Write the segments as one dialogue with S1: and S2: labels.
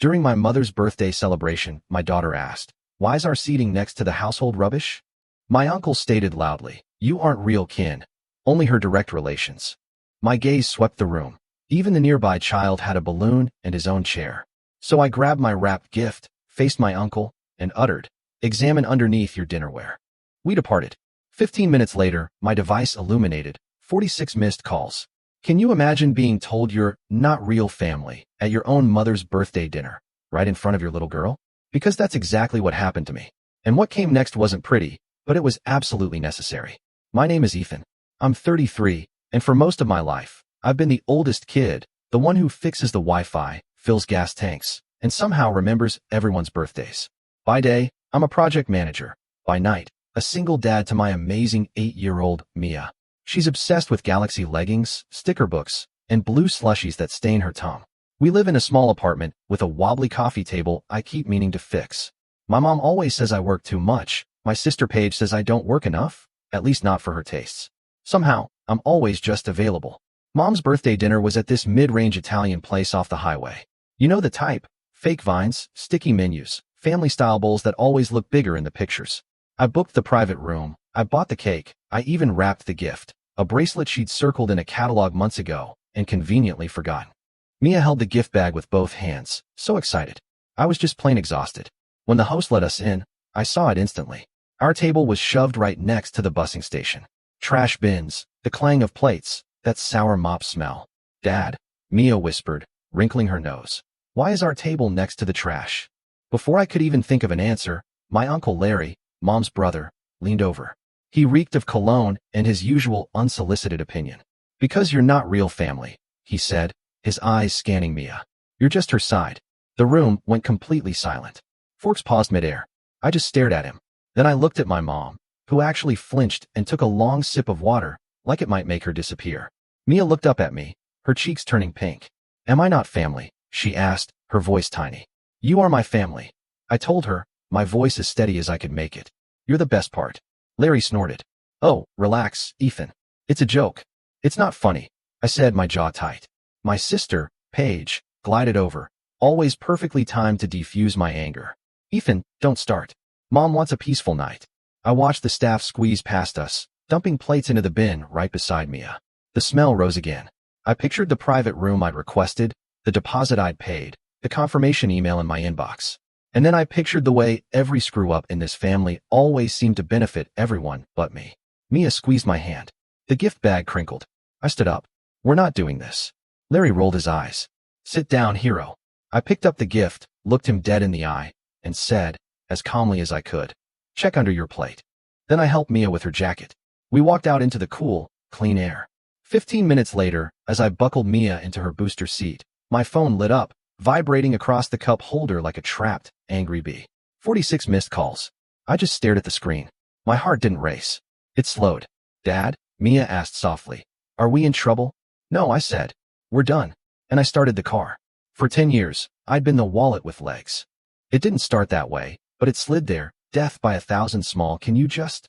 S1: During my mother's birthday celebration, my daughter asked, "Why is our seating next to the household rubbish?" My uncle stated loudly, "You aren't real kin, only her direct relations." My gaze swept the room. Even the nearby child had a balloon and his own chair. So I grabbed my wrapped gift, faced my uncle, and uttered, "Examine underneath your dinnerware." We departed. 15 minutes later, my device illuminated, 46 missed calls. Can you imagine being told you're not real family at your own mother's birthday dinner, right in front of your little girl? Because that's exactly what happened to me. And what came next wasn't pretty, but it was absolutely necessary. My name is Ethan. I'm 33, and for most of my life, I've been the oldest kid, the one who fixes the Wi-Fi, fills gas tanks, and somehow remembers everyone's birthdays. By day, I'm a project manager. By night, a single dad to my amazing 8-year-old Mia. She's obsessed with Galaxy leggings, sticker books, and blue slushies that stain her tongue. We live in a small apartment with a wobbly coffee table I keep meaning to fix. My mom always says I work too much. My sister Paige says I don't work enough, at least not for her tastes. Somehow, I'm always just available. Mom's birthday dinner was at this mid-range Italian place off the highway. You know the type: fake vines, sticky menus, family-style bowls that always look bigger in the pictures. I booked the private room, I bought the cake, I even wrapped the gift, a bracelet she'd circled in a catalog months ago and conveniently forgotten. Mia held the gift bag with both hands, so excited. I was just plain exhausted. When the host let us in, I saw it instantly. Our table was shoved right next to the busing station. Trash bins, the clang of plates, that sour mop smell. "Dad," Mia whispered, wrinkling her nose. "Why is our table next to the trash?" Before I could even think of an answer, my Uncle Larry, Mom's brother, leaned over. He reeked of cologne and his usual unsolicited opinion. "Because you're not real family," he said, his eyes scanning Mia. "You're just her side." The room went completely silent. Forks paused midair. I just stared at him. Then I looked at my mom, who actually flinched and took a long sip of water, like it might make her disappear. Mia looked up at me, her cheeks turning pink. "Am I not family?" she asked, her voice tiny. "You are my family," I told her, my voice as steady as I could make it. "You're the best part." Larry snorted. "Oh, relax, Ethan. It's a joke. It's not funny," I said, my jaw tight. My sister, Paige, glided over, always perfectly timed to defuse my anger. "Ethan, don't start. Mom wants a peaceful night." I watched the staff squeeze past us, dumping plates into the bin right beside Mia. The smell rose again. I pictured the private room I'd requested, the deposit I'd paid, the confirmation email in my inbox. And then I pictured the way every screw-up in this family always seemed to benefit everyone but me. Mia squeezed my hand. The gift bag crinkled. I stood up. "We're not doing this." Larry rolled his eyes. "Sit down, hero." I picked up the gift, looked him dead in the eye, and said, as calmly as I could, "Check under your plate." Then I helped Mia with her jacket. We walked out into the cool, clean air. 15 minutes later, as I buckled Mia into her booster seat, my phone lit up, vibrating across the cup holder like a trapped, angry bee. 46 missed calls. I just stared at the screen. My heart didn't race. It slowed. "Dad?" Mia asked softly. "Are we in trouble?" "No," I said. "We're done." And I started the car. For 10 years, I'd been the wallet with legs. It didn't start that way, but it slid there, death by 1,000 small can you just?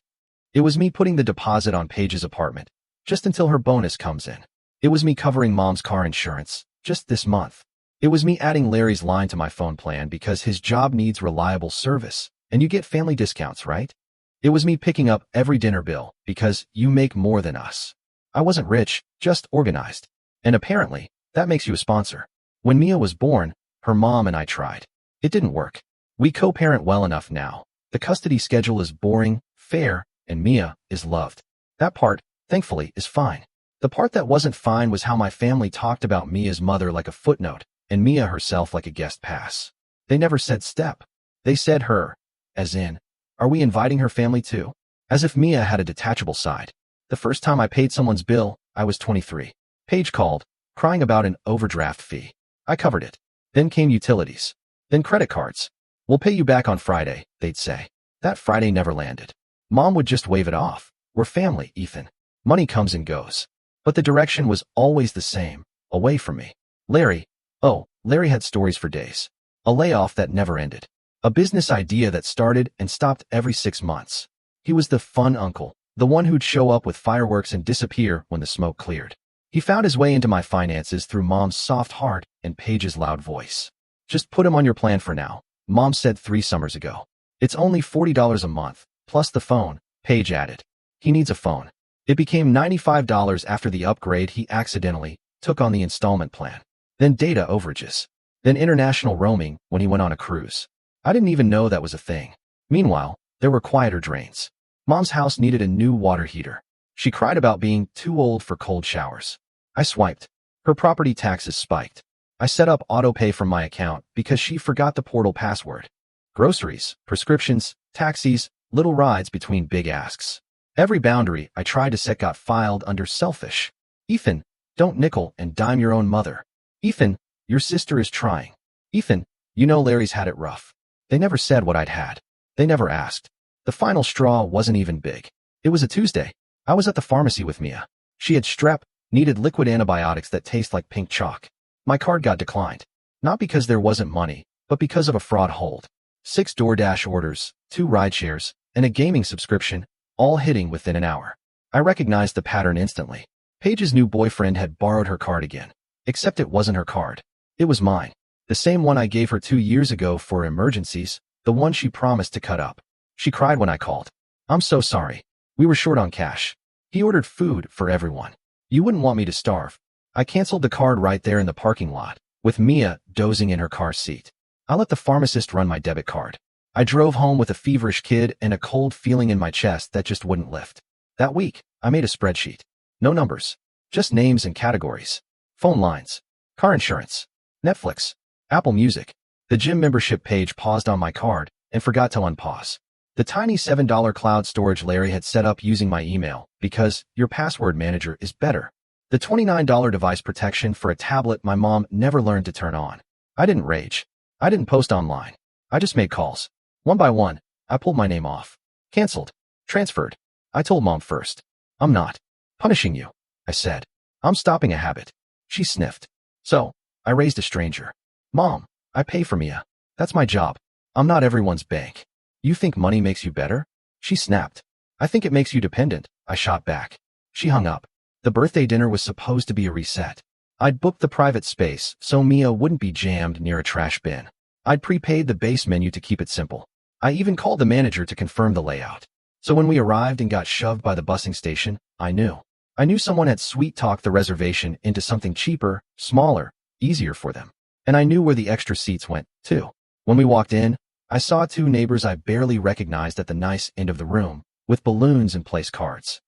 S1: It was me putting the deposit on Paige's apartment, just until her bonus comes in. It was me covering Mom's car insurance, just this month. It was me adding Larry's line to my phone plan because his job needs reliable service, and you get family discounts, right? It was me picking up every dinner bill because you make more than us. I wasn't rich, just organized. And apparently, that makes you a sponsor. When Mia was born, her mom and I tried. It didn't work. We co-parent well enough now. The custody schedule is boring, fair, and Mia is loved. That part, thankfully, is fine. The part that wasn't fine was how my family talked about Mia's mother like a footnote, and Mia herself like a guest pass. They never said step. They said her, as in, are we inviting her family too? As if Mia had a detachable side. The first time I paid someone's bill, I was 23. Paige called, crying about an overdraft fee. I covered it. Then came utilities. Then credit cards. "We'll pay you back on Friday," they'd say. That Friday never landed. Mom would just wave it off. "We're family, Ethan. Money comes and goes." But the direction was always the same, away from me. Larry. Oh, Larry had stories for days. A layoff that never ended. A business idea that started and stopped every 6 months. He was the fun uncle, the one who'd show up with fireworks and disappear when the smoke cleared. He found his way into my finances through Mom's soft heart and Paige's loud voice. Just put him on your plan for now, Mom said 3 summers ago. It's only $40 a month, plus the phone, Paige added. He needs a phone. It became $95 after the upgrade he accidentally took on the installment plan. Then data overages. Then international roaming when he went on a cruise. I didn't even know that was a thing. Meanwhile, there were quieter drains. Mom's house needed a new water heater. She cried about being too old for cold showers. I swiped. Her property taxes spiked. I set up auto-pay from my account because she forgot the portal password. Groceries, prescriptions, taxis, little rides between big asks. Every boundary I tried to set got filed under selfish. Ethan, don't nickel and dime your own mother. Ethan, your sister is trying. Ethan, you know Larry's had it rough. They never said what I'd had. They never asked. The final straw wasn't even big. It was a Tuesday. I was at the pharmacy with Mia. She had strep, needed liquid antibiotics that taste like pink chalk. My card got declined. Not because there wasn't money, but because of a fraud hold. 6 DoorDash orders, 2 rideshares, and a gaming subscription, all hitting within an hour. I recognized the pattern instantly. Paige's new boyfriend had borrowed her card again. Except it wasn't her card. It was mine. The same one I gave her 2 years ago for emergencies, the one she promised to cut up. She cried when I called. I'm so sorry. We were short on cash. He ordered food for everyone. You wouldn't want me to starve. I canceled the card right there in the parking lot, with Mia dozing in her car seat. I let the pharmacist run my debit card. I drove home with a feverish kid and a cold feeling in my chest that just wouldn't lift. That week, I made a spreadsheet. No numbers. Just names and categories. Phone lines. Car insurance. Netflix. Apple Music. The gym membership page paused on my card and forgot to unpause. The tiny $7 cloud storage Larry had set up using my email because your password manager is better. The $29 device protection for a tablet my mom never learned to turn on. I didn't rage. I didn't post online. I just made calls. One by one, I pulled my name off. Canceled. Transferred. I told Mom first. I'm not punishing you, I said. I'm stopping a habit. She sniffed. So, I raised a stranger. Mom, I pay for Mia. That's my job. I'm not everyone's bank. You think money makes you better? She snapped. I think it makes you dependent, I shot back. She hung up. The birthday dinner was supposed to be a reset. I'd booked the private space so Mia wouldn't be jammed near a trash bin. I'd prepaid the base menu to keep it simple. I even called the manager to confirm the layout. So when we arrived and got shoved by the busing station, I knew. I knew someone had sweet-talked the reservation into something cheaper, smaller, easier for them. And I knew where the extra seats went, too. When we walked in, I saw 2 neighbors I barely recognized at the nice end of the room, with balloons and place cards.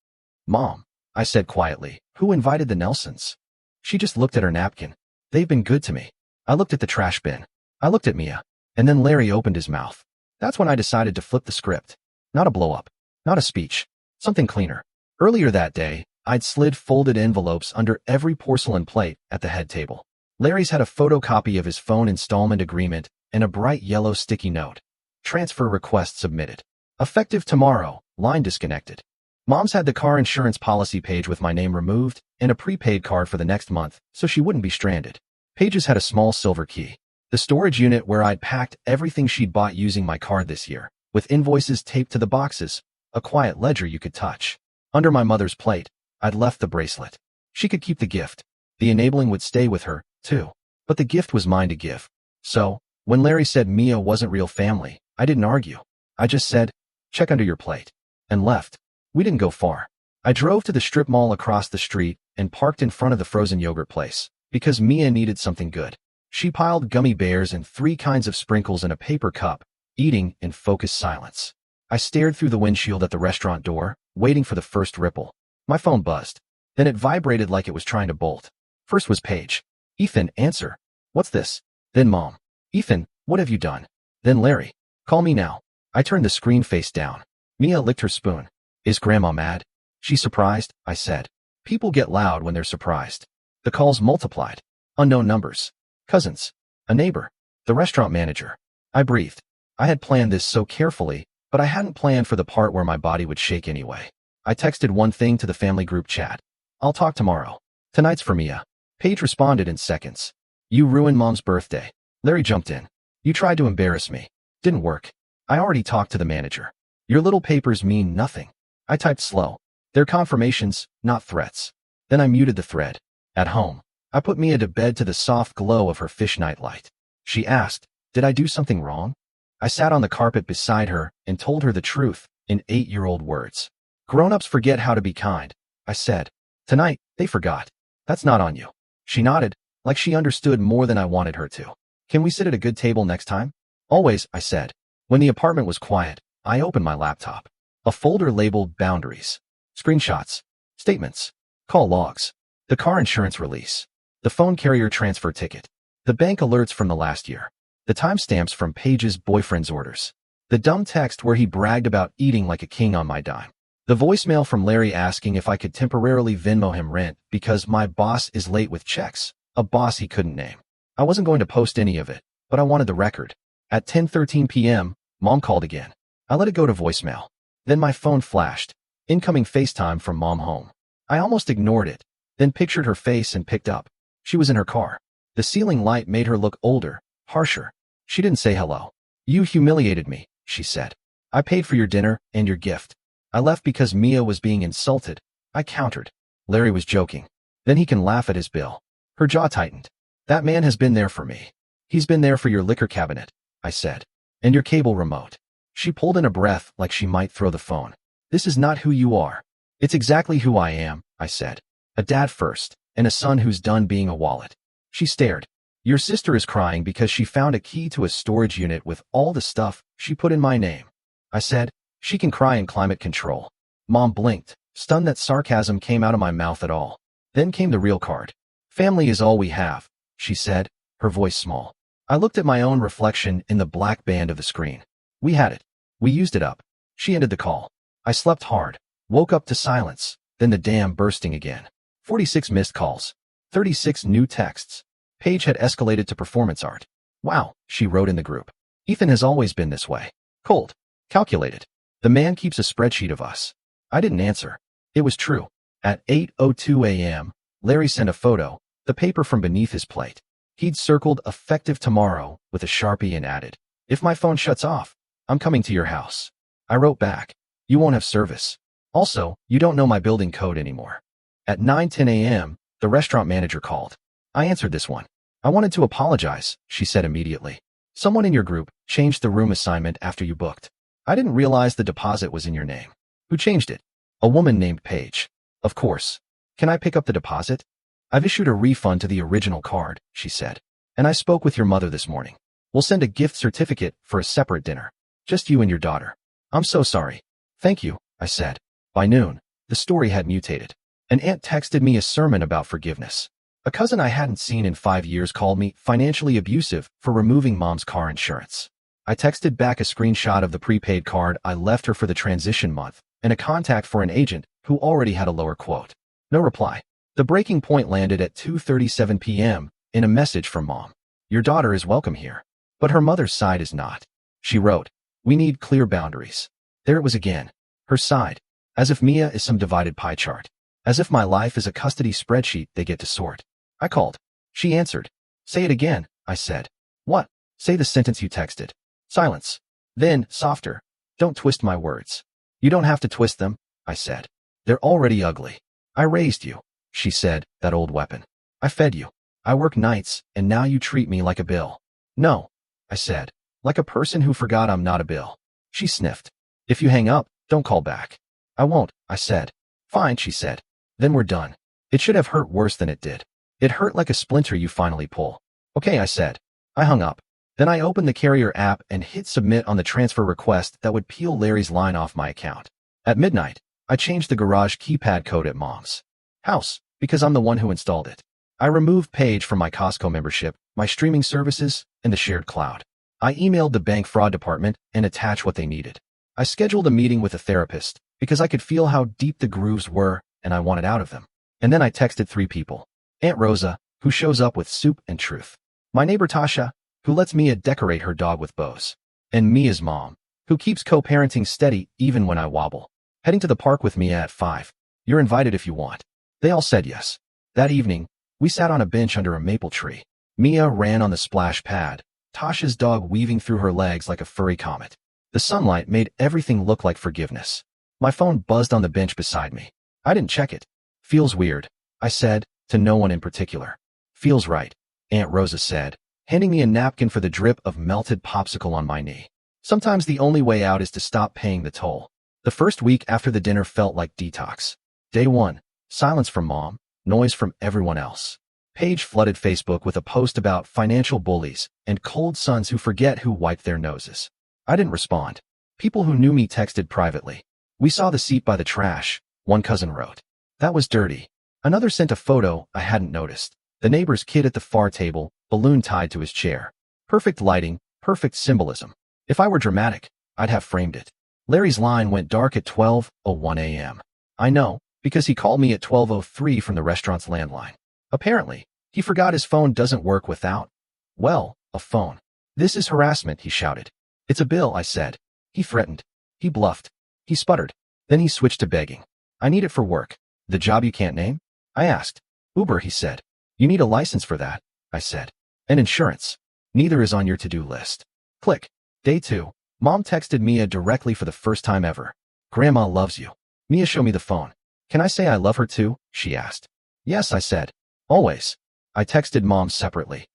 S1: Mom, I said quietly, who invited the Nelsons? She just looked at her napkin. They've been good to me. I looked at the trash bin. I looked at Mia. And then Larry opened his mouth. That's when I decided to flip the script. Not a blow-up. Not a speech. Something cleaner. Earlier that day, I'd slid folded envelopes under every porcelain plate at the head table. Larry's had a photocopy of his phone installment agreement and a bright yellow sticky note. Transfer request submitted. Effective tomorrow, line disconnected. Mom's had the car insurance policy page with my name removed and a prepaid card for the next month so she wouldn't be stranded. Paige's had a small silver key. The storage unit where I'd packed everything she'd bought using my card this year, with invoices taped to the boxes, a quiet ledger you could touch. Under my mother's plate, I'd left the bracelet. She could keep the gift. The enabling would stay with her, too. But the gift was mine to give. So, when Larry said Mia wasn't real family, I didn't argue. I just said, check under your plate. And left. We didn't go far. I drove to the strip mall across the street and parked in front of the frozen yogurt place, because Mia needed something good. She piled gummy bears and 3 kinds of sprinkles in a paper cup, eating in focused silence. I stared through the windshield at the restaurant door, waiting for the first ripple. My phone buzzed. Then it vibrated like it was trying to bolt. First was Paige. Ethan, answer. What's this? Then Mom. Ethan, what have you done? Then Larry. Call me now. I turned the screen face down. Mia licked her spoon. Is Grandma mad? She's surprised, I said. People get loud when they're surprised. The calls multiplied. Unknown numbers. Cousins. A neighbor. The restaurant manager. I breathed. I had planned this so carefully, but I hadn't planned for the part where my body would shake anyway. I texted one thing to the family group chat. I'll talk tomorrow. Tonight's for Mia. Paige responded in seconds. You ruined Mom's birthday. Larry jumped in. You tried to embarrass me. Didn't work. I already talked to the manager. Your little papers mean nothing. I typed slow. They're confirmations, not threats. Then I muted the thread. At home, I put Mia to bed to the soft glow of her fish night light. She asked, "Did I do something wrong?" I sat on the carpet beside her and told her the truth in 8-year-old words. "Grown-ups forget how to be kind," I said. "Tonight, they forgot. That's not on you." She nodded, like she understood more than I wanted her to. "Can we sit at a good table next time?" "Always," I said. When the apartment was quiet, I opened my laptop. A folder labeled Boundaries. Screenshots. Statements. Call logs. The car insurance release. The phone carrier transfer ticket. The bank alerts from the last year. The timestamps from Paige's boyfriend's orders. The dumb text where he bragged about eating like a king on my dime. The voicemail from Larry asking if I could temporarily Venmo him rent because my boss is late with checks, a boss he couldn't name. I wasn't going to post any of it, but I wanted the record. At 10:13 p.m., Mom called again. I let it go to voicemail. Then my phone flashed. Incoming FaceTime from Mom home. I almost ignored it, then pictured her face and picked up. She was in her car. The ceiling light made her look older, harsher. She didn't say hello. "You humiliated me," she said. "I paid for your dinner and your gift. I left because Mia was being insulted." I countered. Larry was joking. "Then he can laugh at his bill." Her jaw tightened. "That man has been there for me. He's been there for your liquor cabinet," I said. "And your cable remote." She pulled in a breath like she might throw the phone. "This is not who you are." "It's exactly who I am," I said. "A dad first, and a son who's done being a wallet." She stared. "Your sister is crying because she found a key to a storage unit with all the stuff she put in my name." I said. "She can cry in climate control." Mom blinked, stunned that sarcasm came out of my mouth at all. Then came the real card. "Family is all we have," she said, her voice small. I looked at my own reflection in the black band of the screen. We had it. We used it up. She ended the call. I slept hard, woke up to silence, then the dam bursting again. 46 missed calls. 36 new texts. Paige had escalated to performance art. "Wow," she wrote in the group. "Ethan has always been this way. Cold. Calculated. The man keeps a spreadsheet of us." I didn't answer. It was true. At 8:02 a.m., Larry sent a photo, the paper from beneath his plate. He'd circled effective tomorrow with a Sharpie and added, "If my phone shuts off, I'm coming to your house." I wrote back, "You won't have service. Also, you don't know my building code anymore." At 9:10 a.m., the restaurant manager called. I answered this one. "I wanted to apologize," she said immediately. "Someone in your group changed the room assignment after you booked. I didn't realize the deposit was in your name." "Who changed it?" "A woman named Paige." "Of course. Can I pick up the deposit?" "I've issued a refund to the original card," she said. "And I spoke with your mother this morning. We'll send a gift certificate for a separate dinner. Just you and your daughter." "I'm so sorry." "Thank you," I said. By noon, the story had mutated. An aunt texted me a sermon about forgiveness. A cousin I hadn't seen in 5 years called me financially abusive for removing Mom's car insurance. I texted back a screenshot of the prepaid card I left her for the transition month and a contact for an agent who already had a lower quote. No reply. The breaking point landed at 2:37 p.m. in a message from Mom. "Your daughter is welcome here, but her mother's side is not." She wrote, "We need clear boundaries." There it was again. Her side. As if Mia is some divided pie chart. As if my life is a custody spreadsheet they get to sort. I called. She answered. "Say it again," I said. "What?" "Say the sentence you texted." Silence. Then, softer. "Don't twist my words." "You don't have to twist them," I said. "They're already ugly." "I raised you," she said, that old weapon. "I fed you. I work nights, and now you treat me like a bill." "No," I said. "Like a person who forgot I'm not a bill." She sniffed. "If you hang up, don't call back." "I won't," I said. "Fine," she said. "Then we're done." It should have hurt worse than it did. It hurt like a splinter you finally pull. "Okay," I said. I hung up. Then I opened the carrier app and hit submit on the transfer request that would peel Larry's line off my account. At midnight, I changed the garage keypad code at Mom's house because I'm the one who installed it. I removed Paige from my Costco membership, my streaming services, and the shared cloud. I emailed the bank fraud department and attached what they needed. I scheduled a meeting with a therapist because I could feel how deep the grooves were and I wanted out of them. And then I texted 3 people. Aunt Rosa, who shows up with soup and truth. My neighbor Tasha, who lets Mia decorate her dog with bows. And Mia's mom, who keeps co-parenting steady even when I wobble. Heading to the park with Mia at 5. "You're invited if you want." They all said yes. That evening, we sat on a bench under a maple tree. Mia ran on the splash pad, Tasha's dog weaving through her legs like a furry comet. The sunlight made everything look like forgiveness. My phone buzzed on the bench beside me. I didn't check it. "Feels weird," I said, to no one in particular. "Feels right," Aunt Rosa said, handing me a napkin for the drip of melted popsicle on my knee. Sometimes the only way out is to stop paying the toll. The first week after the dinner felt like detox. Day 1. Silence from mom, noise from everyone else. Paige flooded Facebook with a post about financial bullies and cold sons who forget who wiped their noses. I didn't respond. People who knew me texted privately. We saw the seat by the trash, one cousin wrote. That was dirty. Another sent a photo I hadn't noticed. The neighbor's kid at the far table, balloon tied to his chair. Perfect lighting, perfect symbolism. If I were dramatic, I'd have framed it. Larry's line went dark at 12:01 a.m. I know, because he called me at 12:03 from the restaurant's landline. Apparently, he forgot his phone doesn't work without, well, a phone. This is harassment, he shouted. It's a bill, I said. He threatened. He bluffed. He sputtered. Then he switched to begging. I need it for work. The job you can't name? I asked. Uber, he said. You need a license for that, I said. And insurance. Neither is on your to-do list. Click. Day 2. Mom texted Mia directly for the first time ever. Grandma loves you. Mia, show me the phone. Can I say I love her too? She asked. Yes, I said. Always. I texted Mom separately.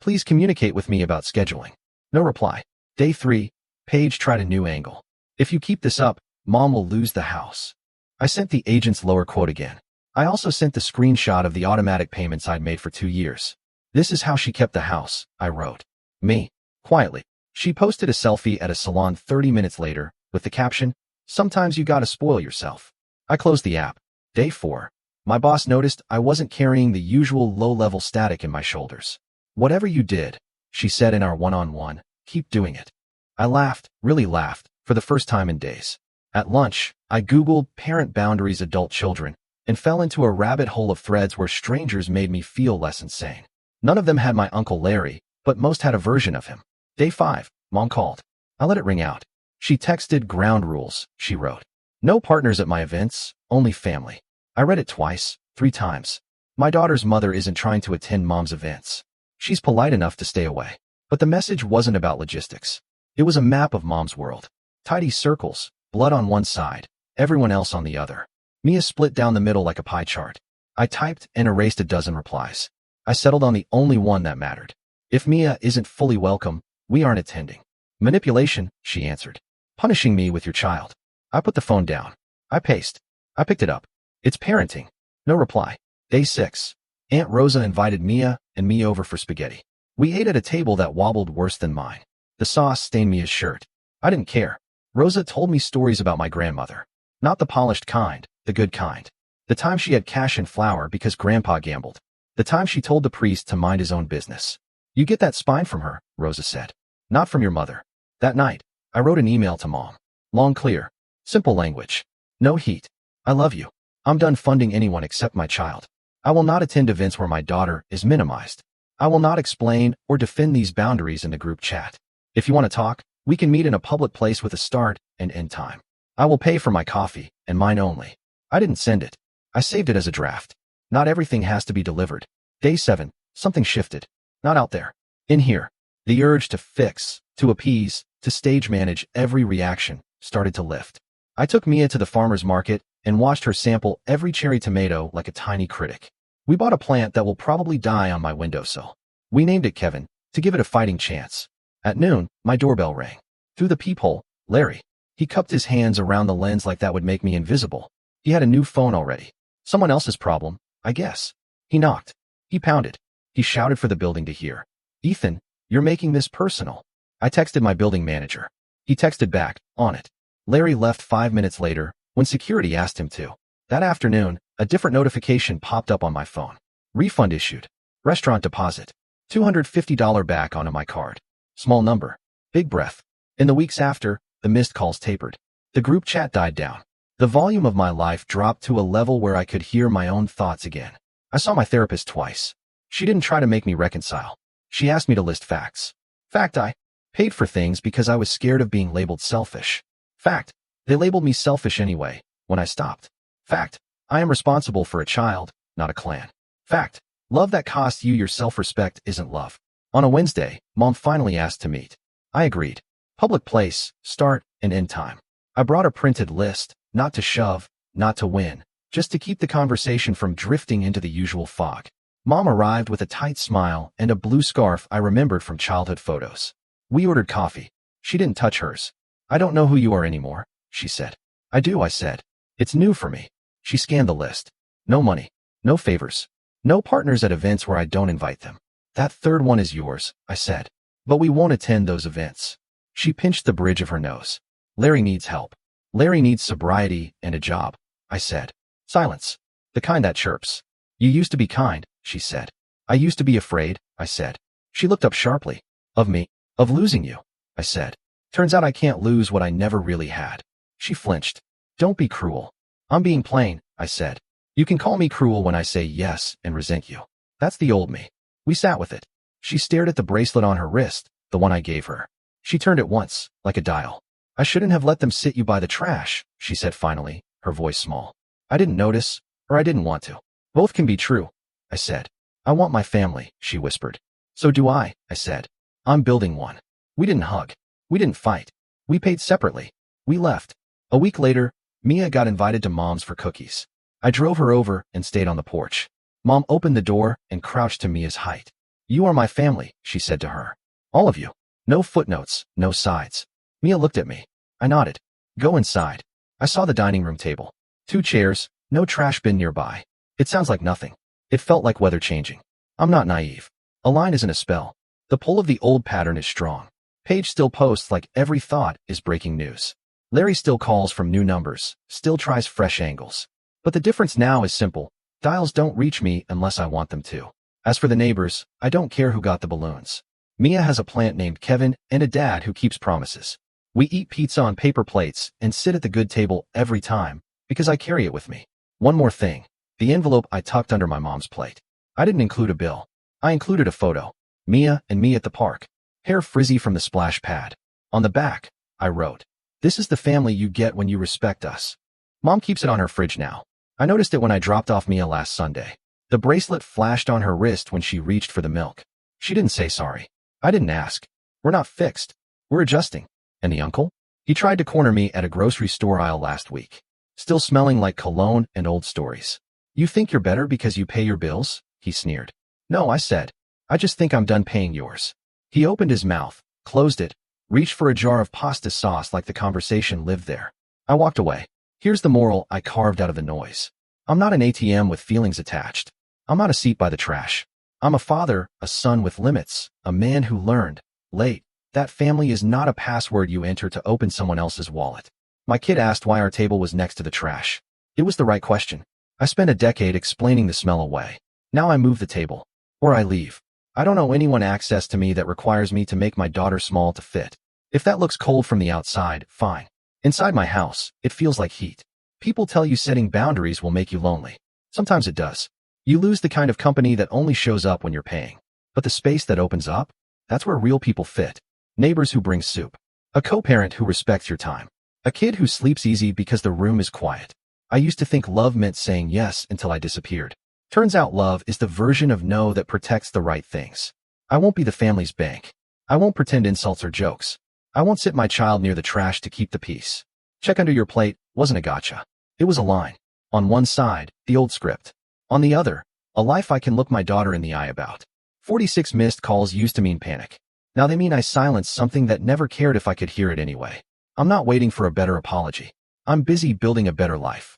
S1: Please communicate with me about scheduling. No reply. Day 3. Paige tried a new angle. If you keep this up, Mom will lose the house. I sent the agent's lower quote again. I also sent the screenshot of the automatic payments I'd made for 2 years. This is how she kept the house, I wrote. Me. Quietly. She posted a selfie at a salon 30 minutes later, with the caption, sometimes you gotta spoil yourself. I closed the app. Day 4. My boss noticed I wasn't carrying the usual low-level static in my shoulders. Whatever you did, she said in our one-on-one, keep doing it. I laughed, really laughed, for the first time in days. At lunch, I Googled parent boundaries adult children and fell into a rabbit hole of threads where strangers made me feel less insane. None of them had my Uncle Larry, but most had a version of him. Day 5. Mom called. I let it ring out. She texted ground rules, she wrote. No partners at my events, only family. I read it twice, 3 times. My daughter's mother isn't trying to attend Mom's events. She's polite enough to stay away. But the message wasn't about logistics. It was a map of Mom's world. Tidy circles, blood on one side, everyone else on the other. Mia split down the middle like a pie chart. I typed and erased a dozen replies. I settled on the only one that mattered. If Mia isn't fully welcome, we aren't attending. Manipulation, she answered. Punishing me with your child. I put the phone down. I paced. I picked it up. It's parenting. No reply. Day 6. Aunt Rosa invited Mia and me over for spaghetti. We ate at a table that wobbled worse than mine. The sauce stained Mia's shirt. I didn't care. Rosa told me stories about my grandmother. Not the polished kind, the good kind. The time she had cash and flour because Grandpa gambled. The time she told the priest to mind his own business. You get that spine from her, Rosa said. Not from your mother. That night, I wrote an email to Mom. Long, clear. Simple language. No heat. I love you. I'm done funding anyone except my child. I will not attend events where my daughter is minimized. I will not explain or defend these boundaries in the group chat. If you want to talk, we can meet in a public place with a start and end time. I will pay for my coffee, and mine only. I didn't send it. I saved it as a draft. Not everything has to be delivered. Day 7. Something shifted. Not out there. In here. The urge to fix, to appease, to stage manage every reaction started to lift. I took Mia to the farmer's market and watched her sample every cherry tomato like a tiny critic. We bought a plant that will probably die on my windowsill. We named it Kevin, to give it a fighting chance. At noon, my doorbell rang. Through the peephole, Larry. He cupped his hands around the lens like that would make me invisible. He had a new phone already. Someone else's problem, I guess. He knocked. He pounded. He shouted for the building to hear. Ethan, you're making this personal. I texted my building manager. He texted back, on it. Larry left 5 minutes later, when security asked him to. That afternoon, a different notification popped up on my phone. Refund issued. Restaurant deposit. $250 back onto my card. Small number. Big breath. In the weeks after, the missed calls tapered. The group chat died down. The volume of my life dropped to a level where I could hear my own thoughts again. I saw my therapist twice. She didn't try to make me reconcile. She asked me to list facts. Fact, I paid for things because I was scared of being labeled selfish. Fact, they labeled me selfish anyway, when I stopped. Fact, I am responsible for a child, not a clan. Fact, love that costs you your self-respect isn't love. On a Wednesday, Mom finally asked to meet. I agreed. Public place, start and end time. I brought a printed list, not to shove, not to win, just to keep the conversation from drifting into the usual fog. Mom arrived with a tight smile and a blue scarf I remembered from childhood photos. We ordered coffee. She didn't touch hers. I don't know who you are anymore, she said. I do, I said. It's new for me. She scanned the list. No money. No favors. No partners at events where I don't invite them. That third one is yours, I said. But we won't attend those events. She pinched the bridge of her nose. Larry needs help. Larry needs sobriety and a job, I said. Silence. The kind that chirps. You used to be kind, she said. I used to be afraid, I said. She looked up sharply. Of me? Of losing you, I said. Turns out I can't lose what I never really had. She flinched. Don't be cruel. I'm being plain, I said. You can call me cruel when I say yes and resent you. That's the old me. We sat with it. She stared at the bracelet on her wrist, the one I gave her. She turned it once, like a dial. I shouldn't have let them sit you by the trash, she said finally, her voice small. I didn't notice, or I didn't want to. Both can be true, I said. I want my family, she whispered. So do I said. I'm building one. We didn't hug. We didn't fight. We paid separately. We left. A week later, Mia got invited to Mom's for cookies. I drove her over and stayed on the porch. Mom opened the door and crouched to Mia's height. You are my family, she said to her. All of you. No footnotes, no sides. Mia looked at me. I nodded. Go inside. I saw the dining room table. 2 chairs, no trash bin nearby. It sounds like nothing. It felt like weather changing. I'm not naive. A line isn't a spell. The pull of the old pattern is strong. Paige still posts like every thought is breaking news. Larry still calls from new numbers, still tries fresh angles. But the difference now is simple. Dials don't reach me unless I want them to. As for the neighbors, I don't care who got the balloons. Mia has a plant named Kevin and a dad who keeps promises. We eat pizza on paper plates and sit at the good table every time because I carry it with me. One more thing. The envelope I tucked under my mom's plate. I didn't include a bill. I included a photo. Mia and me at the park. Hair frizzy from the splash pad. On the back, I wrote, "This is the family you get when you respect us." Mom keeps it on her fridge now. I noticed it when I dropped off Mia last Sunday. The bracelet flashed on her wrist when she reached for the milk. She didn't say sorry. I didn't ask. We're not fixed. We're adjusting. And the uncle? He tried to corner me at a grocery store aisle last week. Still smelling like cologne and old stories. You think you're better because you pay your bills? He sneered. No, I said. I just think I'm done paying yours. He opened his mouth, closed it, reached for a jar of pasta sauce like the conversation lived there. I walked away. Here's the moral I carved out of the noise. I'm not an ATM with feelings attached. I'm not a seat by the trash. I'm a father, a son with limits, a man who learned, late, that family is not a password you enter to open someone else's wallet. My kid asked why our table was next to the trash. It was the right question. I spent a decade explaining the smell away. Now I move the table. Or I leave. I don't owe anyone access to me that requires me to make my daughter small to fit. If that looks cold from the outside, fine. Inside my house, it feels like heat. People tell you setting boundaries will make you lonely. Sometimes it does. You lose the kind of company that only shows up when you're paying. But the space that opens up? That's where real people fit. Neighbors who bring soup. A co-parent who respects your time. A kid who sleeps easy because the room is quiet. I used to think love meant saying yes until I disappeared. Turns out love is the version of no that protects the right things. I won't be the family's bank. I won't pretend insults are jokes. I won't sit my child near the trash to keep the peace. Check under your plate wasn't a gotcha. It was a line. On one side, the old script. On the other, a life I can look my daughter in the eye about. 46 missed calls used to mean panic. Now they mean I silenced something that never cared if I could hear it anyway. I'm not waiting for a better apology. I'm busy building a better life.